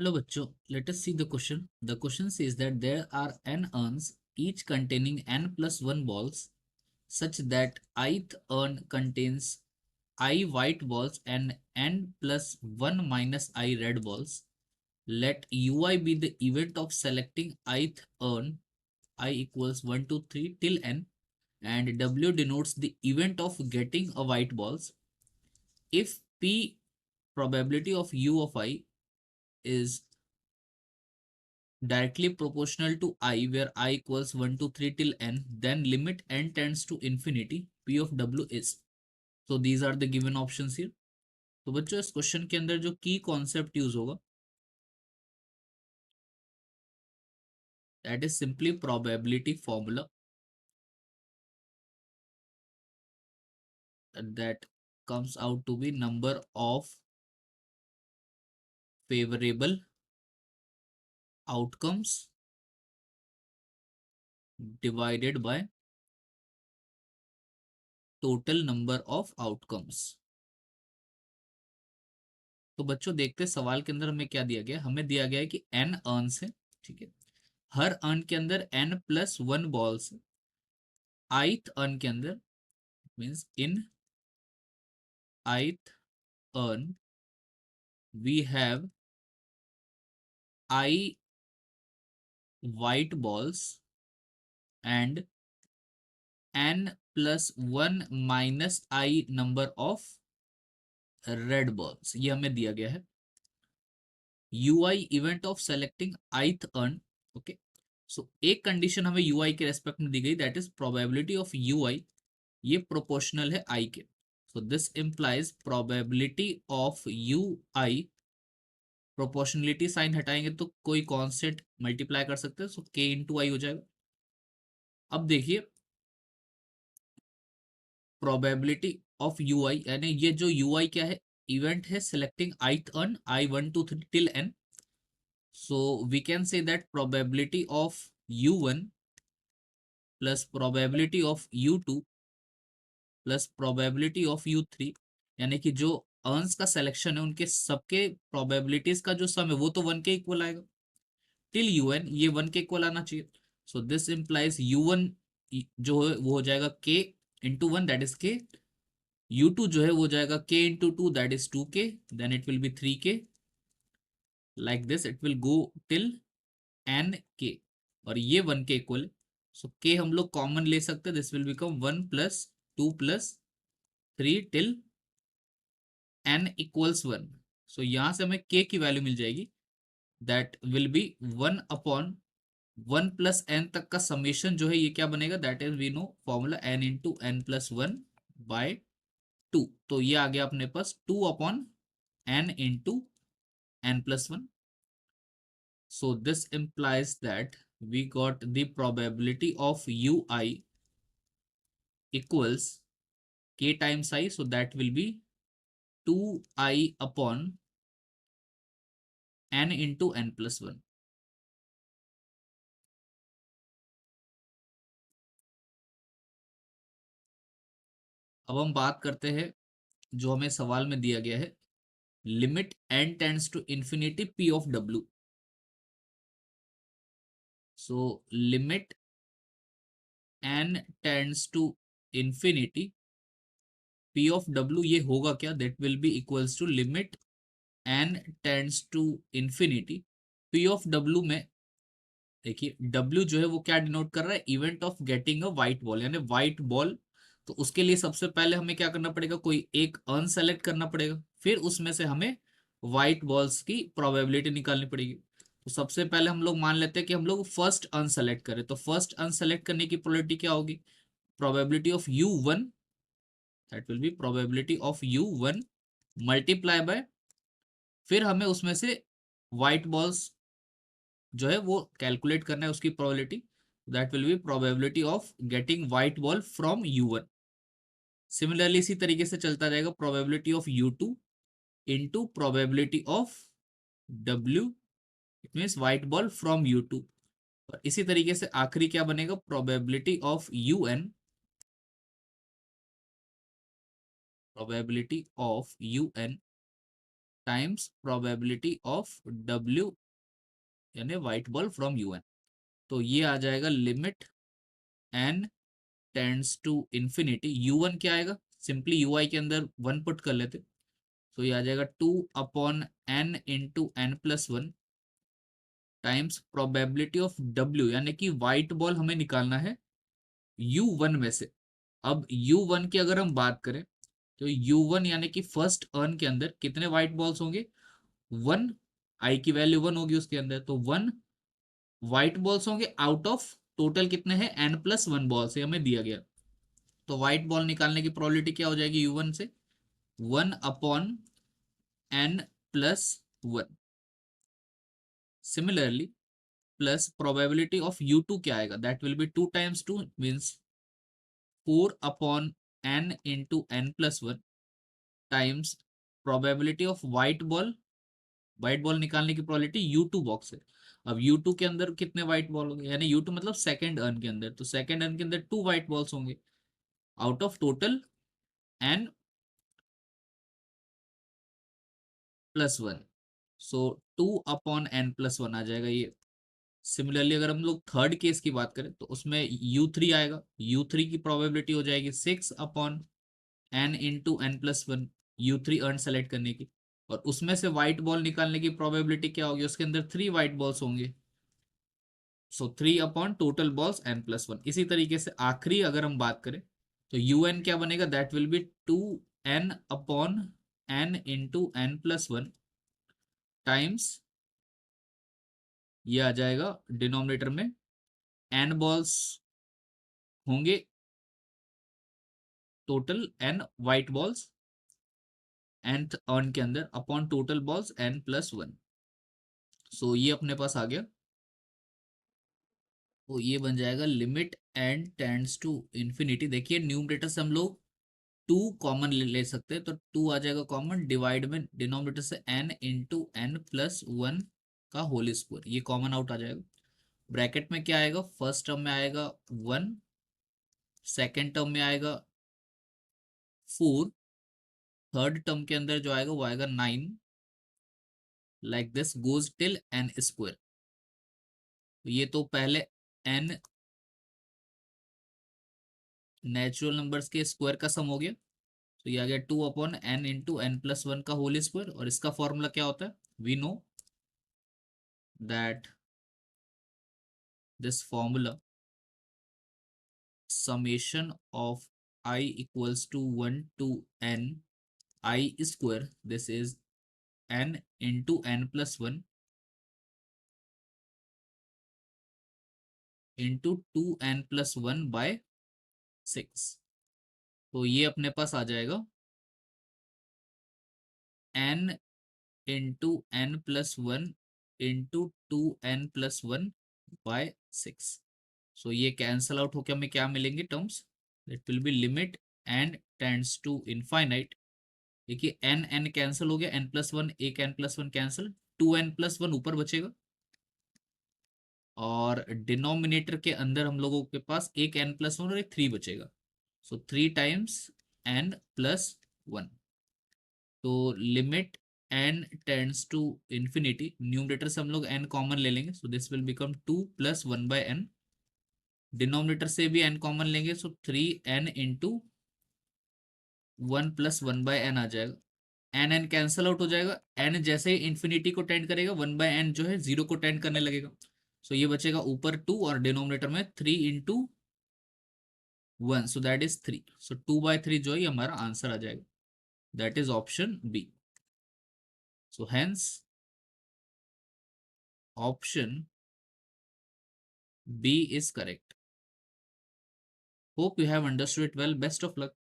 Hello बच्चों, let us see the question. The question says that there are n urns, each containing n plus 1 balls, such that ith urn contains I white balls and n plus 1 minus I red balls. Let ui be the event of selecting ith urn, I equals 1, 2, 3 till n, and w denotes the event of getting a white balls. If p probability of u of I is directly proportional to I, where I equals 1 to 3 till n, then limit n tends to infinity, P of W is. So these are the given options here. तो बच्चों इस question के अंदर जो की concept use होगा that is simply probability formula that comes out to be number of favorable outcomes divided by total number of outcomes. तो बच्चों देखते हैं सवाल के अंदर हमें क्या दिया गया. हमें दिया गया है कि n अर्न्स है, ठीक है. हर अर्न के अंदर n प्लस 1 बॉल्स है. ith अर्न के अंदर means in ith urn we have I white balls and n plus 1 minus I number of red balls. ये हमें दिया गया है. ui event of selecting ith urn. Okay, so एक condition हमें ui के रेस्पेक्ट में दी गई, that is probability of ui ये प्रोपोर्शनल है i के. So this implies probability of ui, proportionality sign हटाएंगे तो कोई कांस्टेंट मल्टीप्लाई कर सकते हैं, सो k इंटू आई हो जाएगा. अब देखिए प्रोबेबिलिटी ऑफ ui यानी ये जो ui क्या है, इवेंट है selecting ith earn I 1 2 3 till n. So we can say that probability of u1 plus probability of u2 plus probability of u3, यानी कि जो अर्न्स का सिलेक्शन है उनके सबके प्रोबेबिलिटीज का जो सम है वो तो 1 के इक्वल आएगा. टिल un ये 1 के इक्वल आना चाहिए. सो दिस इंप्लाइज u1 जो है वो हो जाएगा k into 1 that is k. u2 जो है वो हो जाएगा k into 2 that is 2k. Then it will be 3k. Like this it will go till n k, और ये 1 के इक्वल है. सो के हम लोग कॉमन ले सकते हैं. This will become 1 plus 2 plus 3 till n equals 1. So यहां से हमें के की वैल्यू मिल जाएगी, that will be 1 upon 1 plus n तक का समेशन जो है ये क्या बनेगा, that is we know formula n into n plus 1 by 2. तो ये आ गया अपने पास 2 upon n into n plus 1. So this implies that we got the probability of ui equals k times I. So that will be 2i upon n into n plus 1. अब हम बात करते हैं जो हमें सवाल में दिया गया है, limit n tends to infinity p of w. So limit n tends to infinity p of w ये होगा क्या, that will be equals to limit n tends to infinity p of w में देखिए W जो है वो क्या denote कर रहा है, event of getting a white ball यानी व्हाइट बॉल. तो उसके लिए सबसे पहले हमें क्या करना पड़ेगा, कोई एक अर्न सेलेक्ट करना पड़ेगा, फिर उसमें से हमें व्हाइट बॉल्स की प्रोबेबिलिटी निकालनी पड़ेगी. तो सबसे पहले हम लोग मान लेते हैं कि हम लोग फर्स्ट अर्न सेलेक्ट करें. तो फर्स्ट अर्न सेलेक्ट करने की प्रोबेबिलिटी क्या होगी, probability of u1, that will be probability of u1 multiply by, फिर हमें उसमें से व्हाइट बॉल्स जो है वो कैलकुलेट करना है उसकी probability, that will be probability of getting white ball from u1. Similarly इसी तरीके से चलता जाएगा probability of u2 into probability of w, it means white ball from u2. और इसी तरीके से आखिरी क्या बनेगा, probability of un, probability of un times probability of W यानी व्हाइट बॉल फ्रॉम UN। तो ये आ जाएगा limit n tends to infinity. U1 क्या आएगा, सिंपली UI के अंदर 1 पुट कर लेते, तो ये आ जाएगा 2/n into n+1 times probability of W, यानी कि व्हाइट बॉल हमें निकालना है U1 में से। अब U1 की अगर हम बात करें तो U1 यानी कि फर्स्ट अर्न के अंदर कितने व्हाइट बॉल्स होंगे, 1, आई की वैल्यू 1 होगी उसके अंदर, तो 1 व्हाइट बॉल्स होंगे आउट ऑफ टोटल कितने हैं n+1 बॉल से हमें दिया गया। तो व्हाइट बॉल निकालने की प्रोबेबिलिटी क्या हो जाएगी U1 से, 1/n+1। Similarly plus probability of U2 क्या आएगा, that will B 2 times 2 means 4/n into n+1 times probability of white ball. White ball निकालने की प्रोबेबिलिटी U2 बॉक्स है। अब U2 के अंदर कितने व्हाइट बॉल होंगे, यानी U2 मतलब सेकंड अर्न के अंदर, तो सेकंड अर्न के अंदर 2 व्हाइट बॉल्स होंगे out of total n+1। So 2/n+1 आ जाएगा ये। सिमिलरली अगर हम लोग थर्ड केस की बात करें तो उसमें U3 आएगा। U3 की प्रोबेबिलिटी हो जाएगी 6/n into n+1, U3 earn select करने की, और उसमें से व्हाइट बॉल निकालने की प्रोबेबिलिटी क्या होगी, उसके अंदर 3 व्हाइट बॉल्स होंगे, सो 3 टोटल बॉल्स n+1। इसी तरीके से आखिरी अगर हम बात करें तो UN क्या बनेगा, that will B 2n/n into n+1 times, ये आ जाएगा डिनोमिनेटर में n बॉल्स होंगे, total n white balls nth earn के अंदर अपॉन टोटल बॉल्स n+1। सो ये अपने पास आ गया। तो ये बन जाएगा limit n tends to infinity. देखिए न्यूमरेटर से हम लोग 2 कॉमन ले सकते हैं, तो 2 आ जाएगा कॉमन, डिवाइड में डिनोमिनेटर से n इंटू n+1 का होल स्क्वायर, ये कॉमन आउट आ जाएगा। ब्रैकेट में क्या आएगा, फर्स्ट टर्म में आएगा 1, सेकेंड टर्म में आएगा 4, थर्ड टर्म के अंदर जो आएगा वो आएगा 9, like this goes till n²। ये तो पहले n नेचुरल नंबर्स के स्क्वायर का सम हो गया, तो ये आ गया 2/n इंटू n+1 का होल स्क्वायर। और इसका फॉर्मूला क्या होता है, we know that this formula summation of I equals to 1 to n I square, this is n into n+1 into 2n+1 by 6। तो ये अपने पास आ जाएगा n into n+1 into 2n+1 by 6। So ये कैंसल आउट होकर हमें क्या मिलेंगे terms, it will be limit n tends to infinite. देखिए n n कैंसिल हो गया, n+1 एक n+1 कैंसिल, 2n+1 ऊपर बचेगा, और डिनोमिनेटर के अंदर हम लोगों के पास एक n+1 और एक 3 बचेगा, सो 3 टाइम्स n+1। तो limit n tends to infinity, numerator से हम लोग n कॉमन ले लेंगे, so this will become 2+1/n, denominator से भी n कॉमन लेंगे, सो 3n इंटू 1+1/n आ जाएगा। एन एन कैंसल आउट हो जाएगा, एन जैसे ही इंफिनिटी को टेंड करेगा 1/n जो है 0 को टेंड करने लगेगा, सो ये बचेगा ऊपर 2 और डिनोमिनेटर में 3 into 1, so that is 3, so 2/3 जो है हमारा आंसर आ जाएगा, that is option B. So hence option B is correct. Hope you have understood it well. Best of luck.